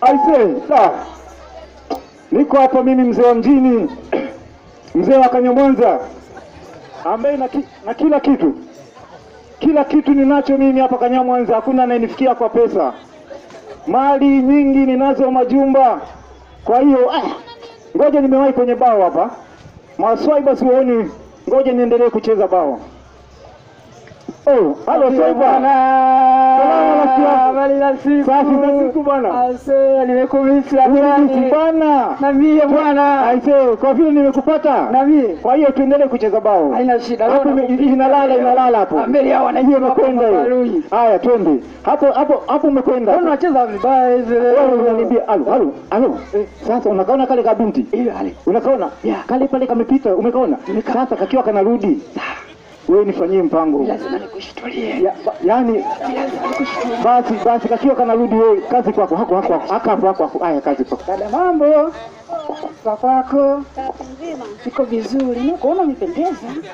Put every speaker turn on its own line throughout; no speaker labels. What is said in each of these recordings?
Aise, sawa. Niko hapa mimi mzee wa mjini, mzee wa Kanyamwanza, ambaye na kila kitu ninacho mimi hapa Kanyamwanza. Hakuna anayenifikia kwa pesa. Mali nyingi ninazo, majumba. Kwa hiyo ngoja nimewahi kwenye bao hapa. Maswaiba sioni, ngoja niendelee kucheza bao. Oh, halo Swaiba.
Habari za siku.
Safi za siku bwana.
Aise, nimekumisi
bwana.
Na mimi bwana.
Aise, kwa vile nimekupata.
Na mimi.
Kwa hiyo tuendelee kucheza bao.
Haina shida.
Hapo inalala hapo.
Mbele yao wanajua
umekwenda hiyo. Haya, twende. Hapo umekwenda.
Mbona unacheza vibaya hivi leo?
Wewe unaniambia alo. Sasa unakaona kale kabinti?
Ile hali.
Unakaona? Kale pale kamepita, umekaona? Sasa kakiwa kanarudi. Wewe nifanyie mpango.
Lazima nikushtulie.
Yaani basi kakiwa kanarudi, wewe kazi kwako. Hako. Haya, kazi kwako.
Dada, mambo kwako?
Nzima.
Siko vizuri. Nikuona umependeza.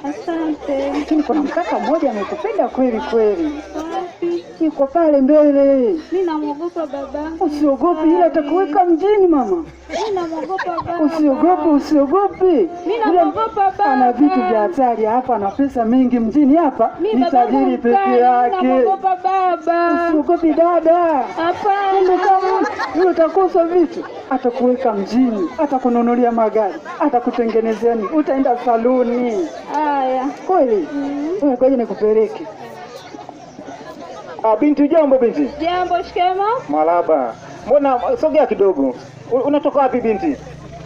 Asante.
Lakini kuna mkaka mmoja amekupenda kweli.
Wapi?
Niko pale mbele.
Mimi namuogopa baba.
Usiogope, ila atakuweka mjini mama.
Mimi namuogopa baba.
Usiogope.
Mimi namuogopa baba.
Ana vitu vya hatari hapa na pesa mingi mjini hapa. Ni tajiri peke yake.
Mimi namuogopa baba.
Usiogope dada.
Hapana.
Kama utakosa vitu, atakuweka mjini, atakununulia magari, atakutengenezea, utaenda saluni.
Haya.
Kweli? Ngoja nikupeleke.
Binti, jambo binti.
Jambo, shikamo.
Marhaba. Mbona sogea kidogo. Unatoka wapi binti?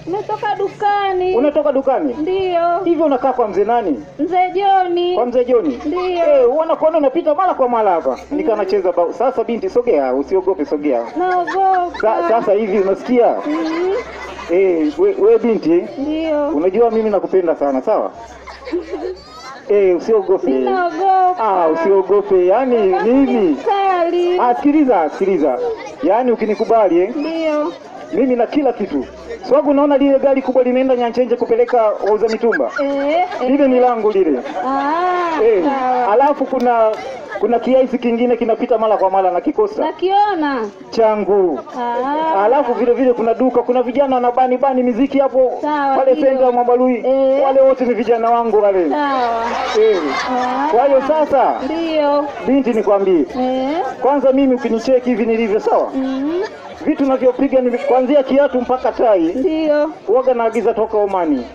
Nimetoka dukani.
Unatoka dukani?
Ndio.
Hivyo unakaa kwa mzee nani?
Mzee Joni.
Kwa mzee Joni?
Ndio.
Unakuona unapita mara kwa mara hapa. Nikaa nacheza bao. Sasa binti, sogea, usiogope, sogea.
Naogopa.
Sasa hivi unasikia? We binti,
Ndio.
unajua mimi nakupenda sana, sawa? Usiogope.
Naogopa.
Usiogope. Yaani nini?
Kali.
Sikiliza. Yaani ukinikubali
Ndio.
mimi na kila kitu. Sababu unaona lile gari kubwa linaenda Nyanchenje kupeleka wauza mitumba. Lile ni langu lile.
Sawa.
Alafu kuna kiasi kingine kinapita mara kwa mara na kikosa.
Nakiona.
Changu. Alafu vile kuna duka, kuna vijana wanabani miziki hapo. Pale senta ya Mwabalui. Wale wote ni vijana wangu wale.
Sawa.
Kwa hiyo sasa.
Ndio.
Binti, nikwambie. Kwanza mimi ukinicheki hivi nilivyo, sawa? Vitu navyopiga ni kuanzia kiatu mpaka tai.
Ndio.
Huaga naagiza toka Omani.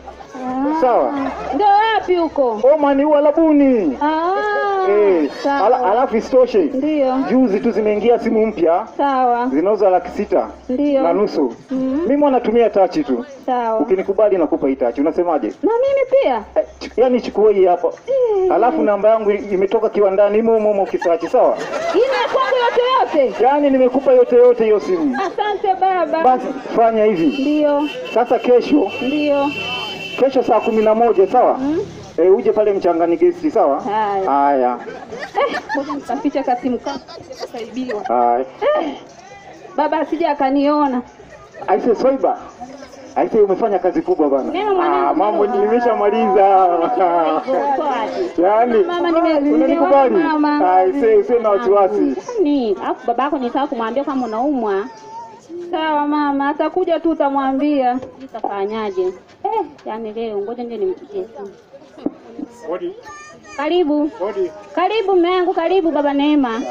Sawa?
Ndio wapi huko?
Omani Uarabuni. Alafu isitoshe.
Ndio.
Juzi tu zimeingia simu mpya.
Sawa.
Zinauza 6,600.
Ndio.
Na nusu. Mimi natumia tachi tu.
Sawa.
Ukinikubali nakupa itachi. Unasemaje?
Na mimi pia?
Yaani chukua hii hapa. Alafu namba yangu imetoka kiwandani humo kisachi, sawa?
Ina kwangu yote.
Yaani nimekupa yote hiyo simu.
Asante baba.
Basi fanya hivi.
Ndio.
Sasa kesho.
Ndio.
Kesho saa 11, sawa? Uje pale Mchangani Guest, sawa? Haya.
Ngoja nitaficha kasimu kangu kusaidiwa.
Haya.
Baba asije akaniona.
Aise Swaiba. Aise, umefanya kazi kubwa bana. Mambo nimeshamaliza. Yaani
Mama,
unanikubali? Aise, usina wasiwasi.
Alafu babako nitaka kumwambia kama unaumwa. Sawa mama, atakuja tu utamwambia. Utafanyaje? Yaani leo ngoja nje nimpigie simu.
Hodi.
Karibu.
Hodi.
Karibu mume wangu, karibu baba Neema.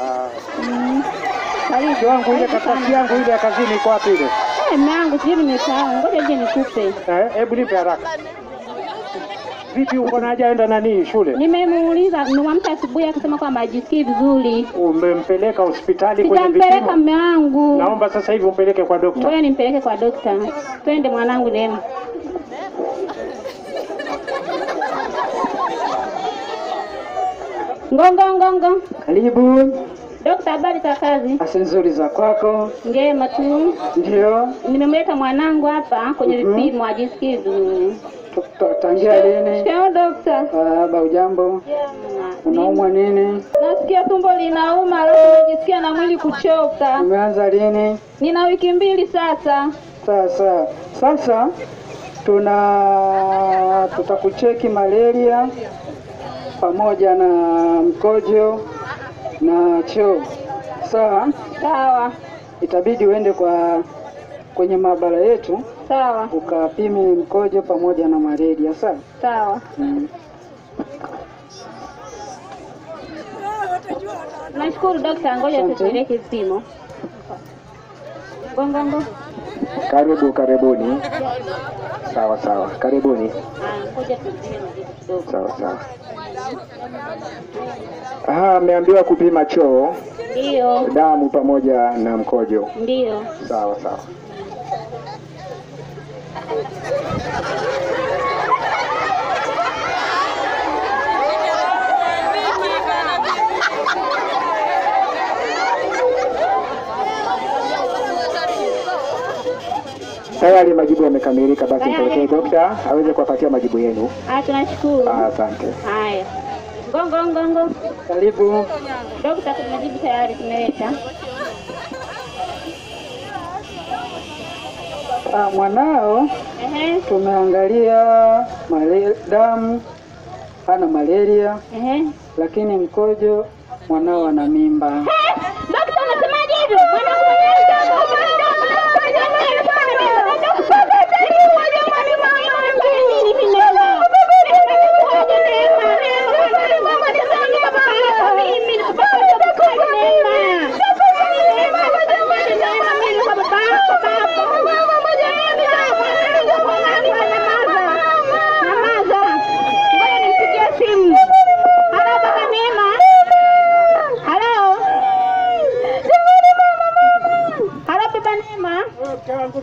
Karibu wangu, ile karatasi yangu ile ya kazini iko wapi ile?
Mume wangu sijui nimesahau. Ngoja nje nikupe.
Hebu nipe haraka. Vipi, uko na haja enda nani shule?
Nimemuuliza, nimwamka asubuhi akisema kwamba hajisikii vizuri.
Umempeleka hospitali kwenye vipimo?
Sijampeleka mume wangu.
Naomba sasa hivi umpeleke kwa daktari.
Ngoja nimpeleke kwa daktari. Twende mwanangu Neema. Ngongo.
Karibu.
Daktari, habari za kazi?
Asante, nzuri za kwako?
Njema tu.
Ndio.
Nimemleta mwanangu hapa kwenye vipimo ajisikii vizuri.
Tangia lini?
Shikamoo daktari.
Baba, ujambo? Unaumwa nini?
Nasikia tumbo linauma, alafu najisikia na mwili kuchoka.
Umeanza lini?
Nina wiki 2 sasa.
Sasa tutakucheki malaria pamoja na mkojo na choo. Sawa?
Sawa.
Itabidi uende kwa kwenye maabara yetu.
Sawa.
Ukapime mkojo pamoja na malaria. Sawa?
Sawa. Nashukuru daktari, ngoja tupeleke vipimo. Gongo.
Karibuni. Sawa. Karibuni.
Ngoja tupime kidogo.
Sawa. Ameambiwa kupima choo.
Ndio.
Damu pamoja na mkojo.
Ndio.
Sawa. Tayari majibu yamekamilika, basi mpelekee dokta aweze kuwapatia majibu yenu.
Tunashukuru.
Asante.
Haya. Gongo.
Karibu.
Dokta, majibu tayari tumeleta.
Mwanao tumeangalia damu, hana malaria. Lakini mkojo mwanao ana mimba.
Dokta, unasemaje hivyo? Mwanangu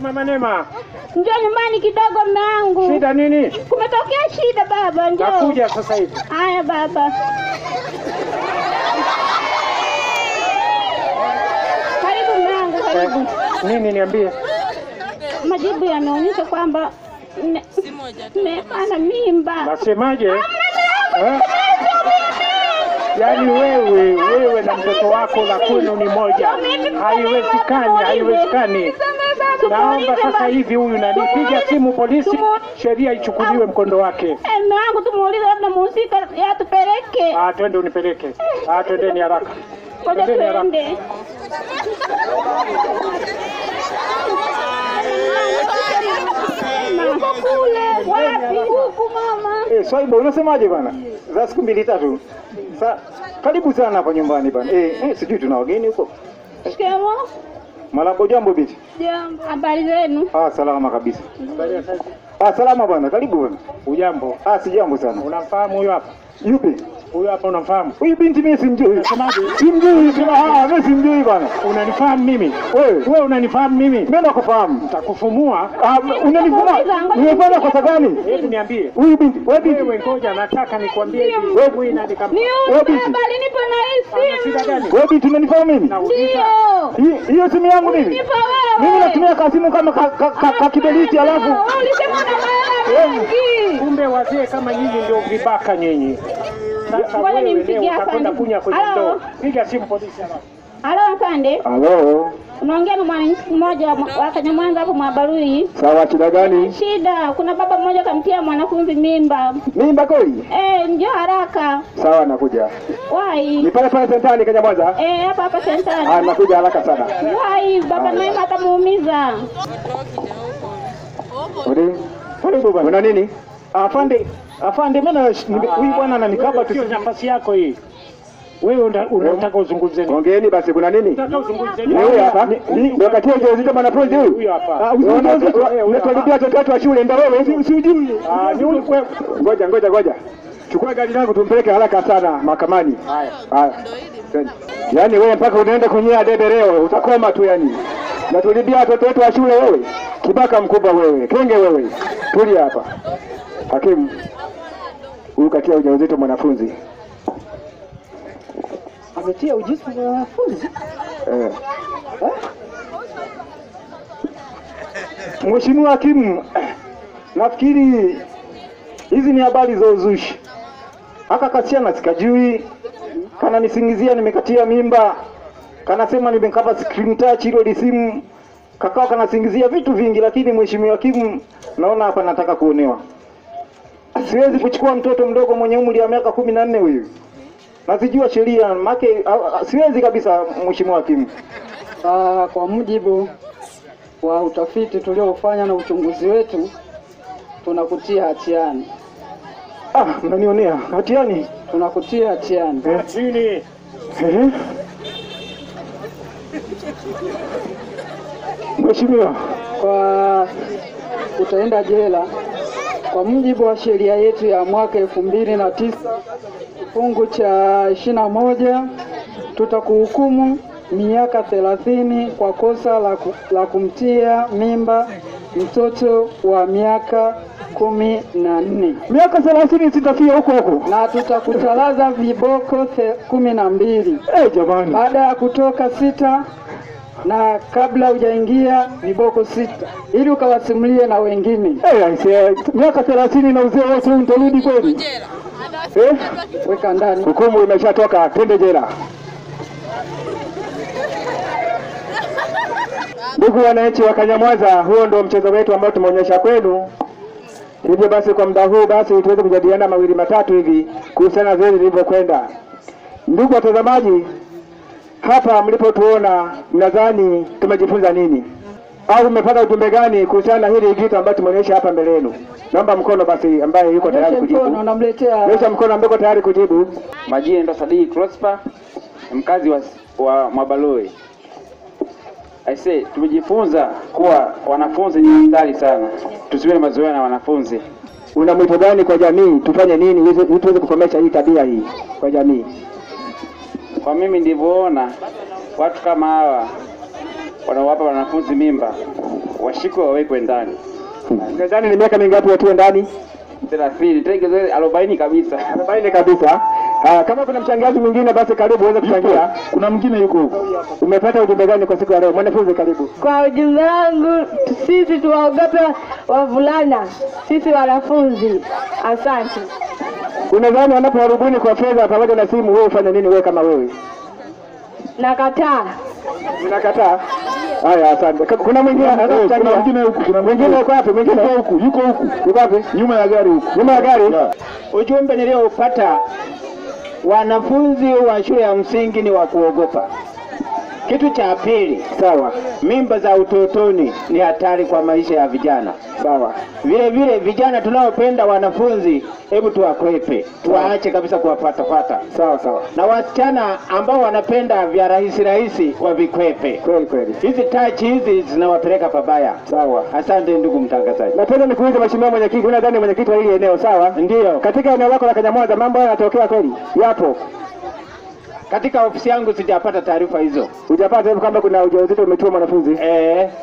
Mama Neema,
njoo nyumbani kidogo mume wangu.
Shida nini?
Kumetokea shida baba, njoo.
Nakuja sasa hivi.
Haya baba. Karibu mume wangu, karibu.
Nini niambie?
Majibu yameonyesha kwamba ana mimba.
Nasemaje? Yaani wewe na mtoto wako la kwenu ni moja. Haiwezekani. Naomba sasa hivi huyu nanipiga simu polisi, sheria ichukuliwe mkondo wake.
Mume wangu tumuulize labda muhusika yatupeleke.
Twende unipeleke. Twendeni haraka.
Twende. Wapi huku mama?
Swaiba, unasemaje bwana? Za siku 2-3. Karibu sana hapa nyumbani bwana. Sijui tuna wageni huko.
Shikamoo.
Malambo, jambo binti.
Jambo. Habari zenu?
Salama kabisa. Salama bwana, karibu bwana. Ujambo? Si jambo sana. Unamfahamu huyu hapa? Yupi? Huyu hapa unamfahamu? Huyu binti mimi simjui. Unasemaje? Simjui. Mimi simjui bwana. Unanifahamu mimi? Wewe unanifahamu mimi? Mimi nakufahamu. Nitakufumua. Unanifumua? Nimefanya kosa gani? Hebu niambie. Huyu binti, wewe ngoja nataka nikwambie hivi. Wewe inanikamata.
Wewe binti. Bali nipo na hii simu.
Wewe binti unanifahamu mimi? Ndio. Hiyo simu yangu mimi. Mimi natumia kasimu kama kakibeliti alafu.
Ulisema na mara.
Kumbe wazee kama nyinyi ndio vibaka nyinyi. Sasa wewe leo utakwenda kunya kwenye ndoo. Piga simu polisi haraka.
Halo afande.
Halo.
Unaongea na mwananchi mmoja wa Kanyamwanza hapo Mwabarui.
Sawa, shida gani?
Shida, kuna baba mmoja kamtia mwanafunzi mimba.
Mimba kweli?
Njoo haraka.
Sawa, nakuja.
Wai.
Ni pale sentani Kanyamwanza?
Hapa sentani.
Nakuja haraka sana.
Wai, baba Neema atamuumiza.
Karibu bwana. Una nini? Afande, mimi huyu bwana ananikaba tu nafasi yako hii. Wewe unataka uzungumze nini? Ongeeni basi, kuna nini? Unataka uzungumze nini? Wewe hapa. Ndio katia ujauzito mwanafunzi huyu. Huyu hapa. Unataribia watoto wa shule ndio wewe, usijui. Ni huyu wewe. Ngoja. Chukua gari langu tumpeleke haraka sana mahakamani. Haya. Yaani wewe mpaka unaenda kunyea debe leo, utakoma tu yani. Natulibia watoto wetu wa shule wewe. Kibaka mkubwa wewe. Kenge wewe. Tulia hapa. Hakimu. Huyu katia ujauzito mwanafunzi.
Ametia ujauzito mwanafunzi?
Mheshimiwa hakimu, nafikiri hizi ni habari za uzushi. Haka kasichana sikajui, kana nisingizia nimekatia mimba, kanasema nimekava screen touch ile simu, kakao kanasingizia vitu vingi, lakini mheshimiwa hakimu, naona hapa nataka kuonewa. Siwezi kuchukua mtoto mdogo mwenye umri wa miaka 14 huyu. Nazijua sheria, siwezi kabisa mheshimiwa hakimu.
Kwa mujibu kwa utafiti tuliofanya na uchunguzi wetu tunakutia hatiani.
Mnanionea hatiani?
Tunakutia hatiani.
Chini. Mheshimiwa,
Kwa utaenda jela kwa mujibu wa sheria yetu ya mwaka 2009 kifungu cha 21, tutakuhukumu miaka 30 kwa kosa la kumtia mimba mtoto wa miaka 14.
Miaka 30 sitafia huko.
Na tutakutalaza viboko 12.
Jamani.
Baada ya kutoka 6 na kabla hujaingia viboko 6 ili ukawasimulie na wengine.
Miaka 30 na uzee wote nitarudi kweli?
Weka ndani.
Hukumu imeshatoka, twende jela. Ndugu wananchi wa Kanyamwaza, huo ndio mchezo wetu ambao tumeonyesha kwenu. Hivyo basi kwa muda huu basi tuweze kujadiliana mawili matatu hivi kuhusiana na zoezi lilivyokwenda. Ndugu watazamaji, hapa mlipotuona mnadhani tumejifunza nini? Au mmepata ujumbe gani kuhusiana na hili igizo ambalo tumeonyesha hapa mbele yenu? Naomba mkono basi ambaye yuko tayari kujibu. Nyosha mkono ambaye yuko tayari kujibu.
Majina ndo Sadiki Prosper, mkazi wa Mwabaloi. Tumejifunza kuwa wanafunzi ni hatari sana. Tusiwe na mazoea na wanafunzi.
Una mwito gani kwa jamii? Tufanye nini ili tuweze kukomesha hii tabia hii kwa jamii?
Kwa mimi ndivyoona, watu kama hawa wanawapa wanafunzi mimba, washikwe wawekwe ndani.
Ndani ni miaka mingapi watu ndani?
30, tengeze 40 kabisa.
40 kabisa. Kama kuna mchangiaji mwingine basi karibu uweze kuchangia. Kuna mwingine yuko huko. Umepata ujumbe gani kwa siku ya leo? Mwanafunzi karibu.
Kwa ujumbe wangu, sisi tuwaogope wavulana, sisi wanafunzi. Asante.
Unadhani wanapowarubuni kwa fedha pamoja na simu, wewe ufanye nini wewe kama wewe?
Nakataa.
Unakataa? Haya, asante. Kuna mwingine anataka kuchangia? Kuna mwingine huko. Kuna mwingine yuko wapi? Mwingine huko. Yuko huko. Yuko wapi? Nyuma ya gari huko. Nyuma ya gari?
Ujumbe nilioupata, wanafunzi wa shule ya msingi ni wa kuogopa. Kitu cha pili,
sawa,
mimba za utotoni ni hatari kwa maisha ya vijana.
Sawa.
Vile vile vijana tunaopenda wanafunzi, hebu tuwakwepe, tuwaache kabisa kuwafuata.
Sawa sawa.
Na wasichana ambao wanapenda vya rahisi wavikwepe.
Kweli.
Hizi tachi hizi zinawapeleka pabaya.
Sawa.
Asante ndugu mtangazaji.
Napenda nikuulize mheshimiwa mwenyekiti, unadhani mwenyekiti wa hili eneo sawa?
Ndio.
Katika eneo lako la Kanyamwaza mambo haya yanatokea kweli? Yapo.
Katika ofisi yangu sijapata taarifa hizo.
Hujapata hivi kwamba kuna ujauzito umechukua mwanafunzi?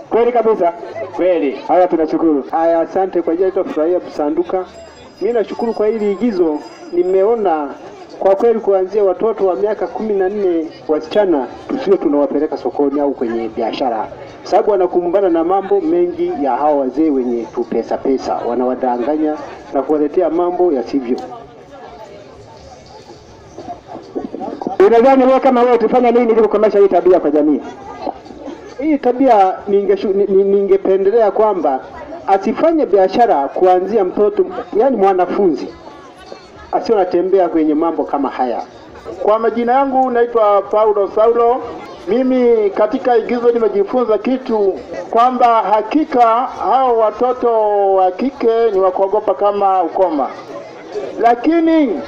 Kweli kabisa.
Kweli.
Haya, tunashukuru.
Haya, asante kwa ajili tutafurahia kusanduka. Mimi nashukuru kwa hili igizo. Nimeona kwa kweli kuanzia watoto wa miaka 14 wasichana tusiwe tunawapeleka sokoni au kwenye biashara, sababu wanakumbana na mambo mengi ya hawa wazee wenye tu pesa wanawadanganya na kuwaletea mambo yasivyo.
Unadhani wewe kama wewe tufanya nini ili kukomesha hii tabia kwa jamii?
Hii tabia ningependelea kwamba asifanye biashara kuanzia mtoto, yani mwanafunzi asio natembea kwenye mambo kama haya.
Kwa majina yangu naitwa Paulo Saulo. Mimi katika igizo nimejifunza kitu kwamba hakika hao watoto wa kike ni wakuogopa kama ukoma. Lakini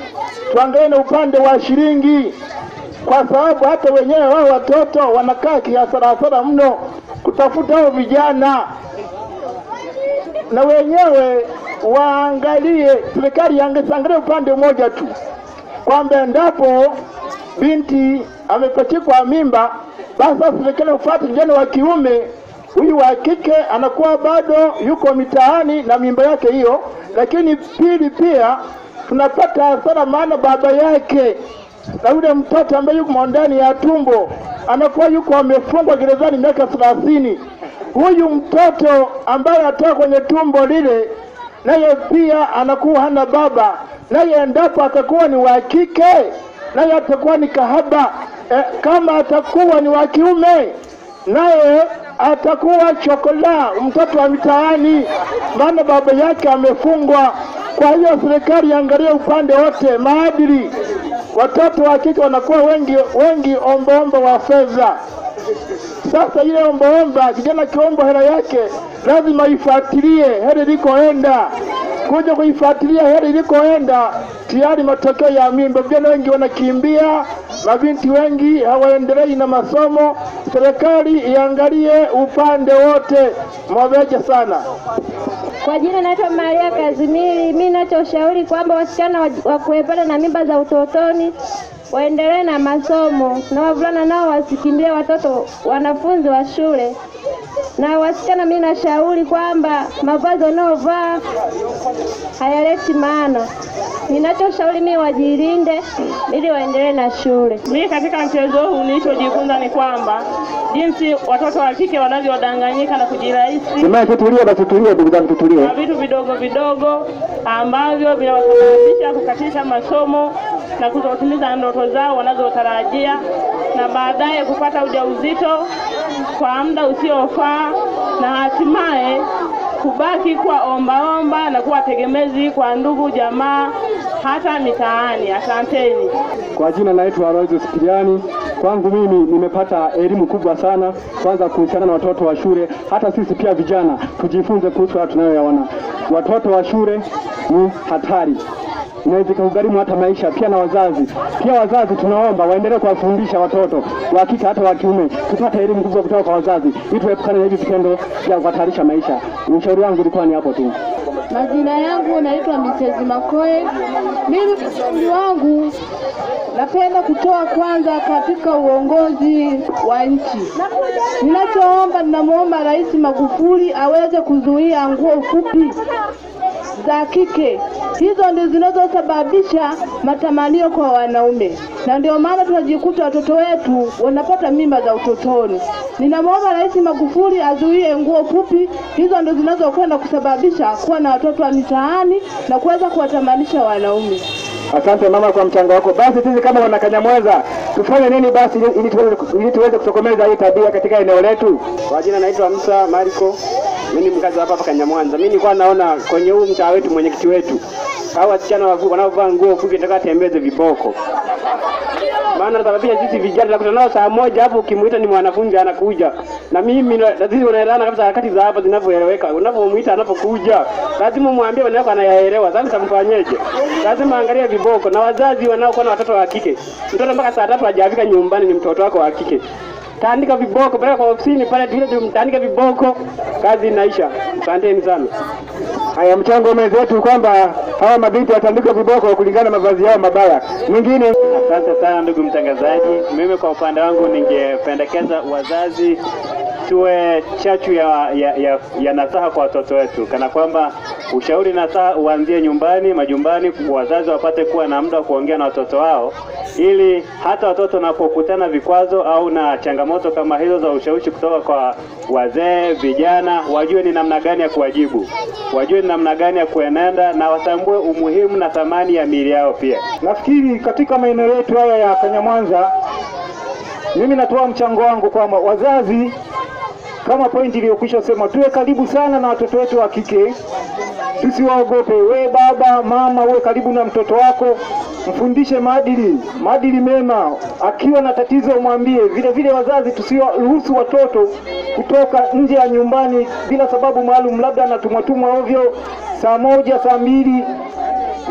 tuangalie na upande wa shilingi, kwa sababu hata wenyewe wao watoto wanakaa kiasara mno kutafuta hao vijana. Na wenyewe waangalie, serikali yangeangalia upande mmoja tu, kwamba endapo binti amepachikwa mimba, basi serikali ufuate vijana wa kiume, huyu wa kike anakuwa bado yuko mitaani na mimba yake hiyo. Lakini pili pia tunapata hasara, maana baba yake na yule mtoto ambaye yuko ndani ya tumbo anakuwa yuko amefungwa gerezani miaka 30. Huyu mtoto ambaye atoka kwenye tumbo lile naye pia anakuwa hana baba, naye endapo atakuwa ni wa kike naye atakuwa ni kahaba. Kama atakuwa ni wa kiume naye atakuwa chokola, mtoto wa mitaani, maana baba yake amefungwa. Kwa hiyo serikali angalia upande wote maadili. Watoto wa kike wanakuwa wengi ombo wa fedha. Sasa ile ombaomba, kijana kiomba hela yake lazima ifuatilie hela ilikoenda. Kuja kuifuatilia hela ilikoenda, tayari matokeo ya mimba. Vijana wengi wanakimbia, mabinti wengi hawaendelei na masomo. Serikali iangalie upande wote. Mwabeje sana.
Kwa jina naitwa Maria Kazimiri. Mimi ninachoshauri kwamba wasichana wa kuepana na mimba za utotoni waendelee na masomo, na wavulana nao wasikimbie wanafunzi wa shule. Na wasichana mimi nashauri kwamba mavazi wanaovaa hayaleti maana. Ninachoshauri mimi wajilinde ili waendelee na shule.
Mimi katika mchezo huu nilichojifunza ni kwamba jinsi watoto wa kike wanavyodanganyika na kujirahisi.
Jamani tutulie basi, tutulie ndugu zangu, tutulie.
Na vitu vidogo vidogo ambavyo vinawasababisha kukatisha masomo na kutotimiza ndoto zao wanazotarajia, na baadaye kupata ujauzito kwa muda usiofaa, na hatimaye kubaki kwa ombaomba na kuwa tegemezi kwa ndugu jamaa hata mitaani. Asanteni.
Kwa jina naitwa Aloysius Kiliani. Kwangu mimi nimepata elimu kubwa sana, kwanza kuhusiana na watoto wa shule. Hata sisi pia vijana tujifunze kuhusu watu tunayoyaona. Watoto wa shule ni hatari, inaweza kugharimu hata maisha. Pia na wazazi tunaomba waendelee kuwafundisha watoto wa kike hata wa kiume, tupate elimu kubwa kutoka kwa wazazi ili tuepukane na hivi vitendo vya kuhatarisha maisha. Ushauri wangu ulikuwa ni hapo tu.
Majina yangu naitwa Mrs. Makoe. Mimi ushauri wangu napenda kutoa kwanza katika uongozi wa nchi. Ninachoomba, ninamuomba Rais Magufuli aweze kuzuia nguo fupi za kike. Hizo ndizo zinazosababisha matamanio kwa wanaume, na ndio maana tunajikuta watoto wetu wanapata mimba za utotoni. Ninamwomba Rais Magufuli azuie nguo fupi, hizo ndizo zinazokwenda kusababisha kuwa na watoto wa mitaani na kuweza kuwatamanisha wanaume.
Asante mama kwa mchango wako. Basi sisi kama wana Kanyamweza tufanye nini basi ili tuweze kutokomeza hii tabia katika eneo letu?
Kwa jina naitwa Musa Mariko. Mimi ni mkazi hapa Kanyamwanza. Mimi nilikuwa naona kwenye huu mtaa wetu, mwenyekiti wetu, hao wasichana wanaovaa nguo fupi nataka tembeze viboko. Maana sababisha sisi vijana tunakutana nao saa moja, hapo ukimuita ni mwanafunzi anakuja. Na mimi lazima unaelewana kabisa harakati za hapa zinavyoeleweka. Unapomuita anapokuja, lazima muambie wanao anayaelewa. Sasa mtamfanyeje? Lazima angalia viboko. Na wazazi wanaokuwa na watoto wa kike, mtoto mpaka saa 3 hajafika nyumbani ni mtoto wako wa kike, taandika viboko pale kwa ofisini pale, vile mtaandika viboko, kazi inaisha. Asanteni sana.
Haya, mchango mwenzetu kwamba hawa mabinti watandika viboko kulingana na mavazi yao mabaya. Mwingine.
Asante sana ndugu mtangazaji. Mimi kwa upande wangu ningependekeza wazazi tuwe chachu ya nasaha kwa watoto wetu, kana kwamba ushauri nasaha uanzie nyumbani, majumbani, wazazi wapate kuwa na muda wa kuongea na watoto wao, ili hata watoto wanapokutana vikwazo au na changamoto kama hizo za ushawishi kutoka kwa wazee, vijana, wajue ni namna gani ya kuwajibu, wajue ni namna gani ya kuenenda, na watambue umuhimu na thamani ya miili yao pia.
Nafikiri katika maeneo yetu haya ya Kanyamwanza, mimi natoa mchango wangu kwamba wazazi, kama pointi iliyokwisha sema, tuwe karibu sana na watoto wetu wa kike, tusiwaogope. We baba, mama, uwe karibu na mtoto wako, mfundishe maadili mema. Akiwa na tatizo umwambie. Vile vile wazazi tusiwaruhusu watoto kutoka nje ya nyumbani bila sababu maalum, labda anatumwa ovyo saa 1 saa 2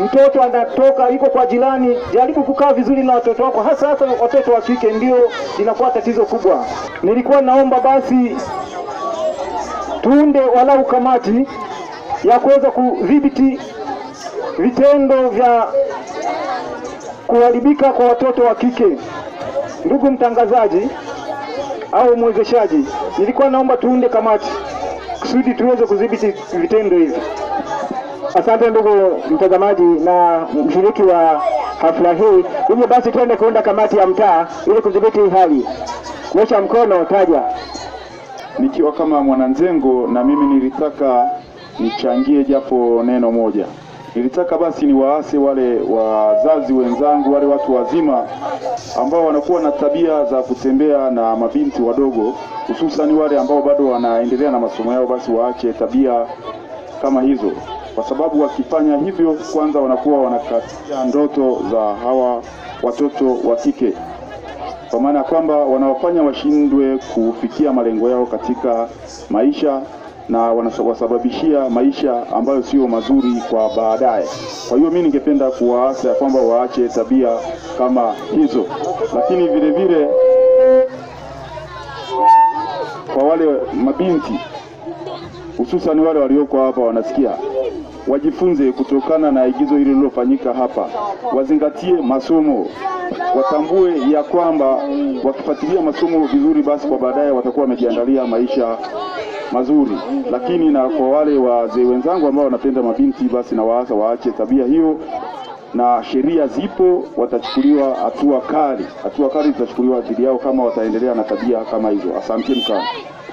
mtoto anatoka yuko kwa jirani. Jaribu kukaa vizuri na watoto wako, hasa watoto wa kike, ndio inakuwa tatizo kubwa. Nilikuwa naomba basi tuunde walau kamati ya kuweza kudhibiti vitendo vya kuharibika kwa watoto wa kike. Ndugu mtangazaji au mwezeshaji, nilikuwa naomba tuunde kamati kusudi tuweze kudhibiti vitendo hivi. Asante ndugu mtazamaji na mshiriki wa hafla hii. Hivyo basi twende kuunda kamati ya mtaa ili kudhibiti hali. Nyosha mkono, taja.
Nikiwa kama mwananzengo, na mimi nilitaka nichangie japo neno moja. Nilitaka basi ni waase wale wazazi wenzangu, wale watu wazima ambao wanakuwa na tabia za kutembea na mabinti wadogo, hususan wale ambao bado wanaendelea na masomo yao, basi waache tabia kama hizo, kwa sababu wakifanya hivyo, kwanza wanakuwa wanakatia ndoto za hawa watoto wa kike. kwa maana ya kwamba wanawafanya washindwe kufikia malengo yao katika maisha na wanawasababishia maisha ambayo sio mazuri kwa baadaye. Kwa hiyo mimi ningependa kuwaasa kwamba waache tabia kama hizo, lakini vile vile kwa wale mabinti hususan wale walioko hapa wanasikia, wajifunze kutokana na igizo hili lililofanyika hapa, wazingatie masomo, watambue ya kwamba wakifuatilia masomo vizuri, basi kwa baadaye watakuwa wamejiandalia maisha mazuri. Lakini na kwa wale wazee wenzangu ambao wanapenda mabinti, basi na waasa waache tabia hiyo, na sheria zipo, watachukuliwa hatua kali zitachukuliwa dhidi yao kama wataendelea na tabia kama hizo. Asanteni sana.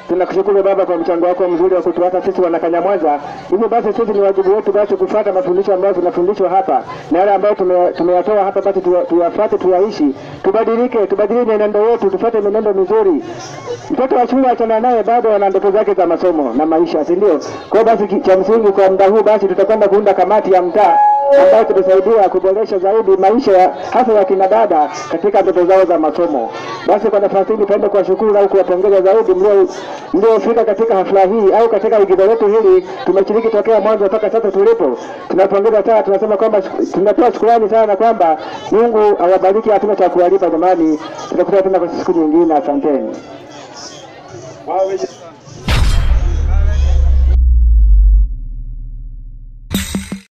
Tunakushukuru baba kwa mchango wako mzuri wa kutuata sisi wana Kanyamwanza. Hivyo basi sisi ni wajibu wetu basi kufuata mafundisho ambayo tunafundishwa hapa na yale ambayo tumeyatoa hapa, basi tuyafuate, tuyaishi, tubadilike mienendo yetu, tufuate mienendo mizuri. Mtoto wa shule achana naye, bado ana ndoto zake za masomo na maisha, si ndio? Kwa basi cha msingi kwa muda huu basi tutakwenda kuunda kamati ya mtaa ambayo tutasaidia kuboresha zaidi maisha hasa ya kina dada katika ndoto zao za masomo. Basi kwa nafasi hii nipende kuwashukuru au kuwapongeza zaidi mliofika katika hafla hii au katika igizo letu hili. Tumeshiriki tokea mwanzo mpaka sasa tulipo. Tunapongeza sana, tunasema kwamba tunatoa shukrani sana kwamba Mungu awabariki, hatuna cha kuwalipa jamani. Tunakutana tena kwa siku nyingine. Asanteni.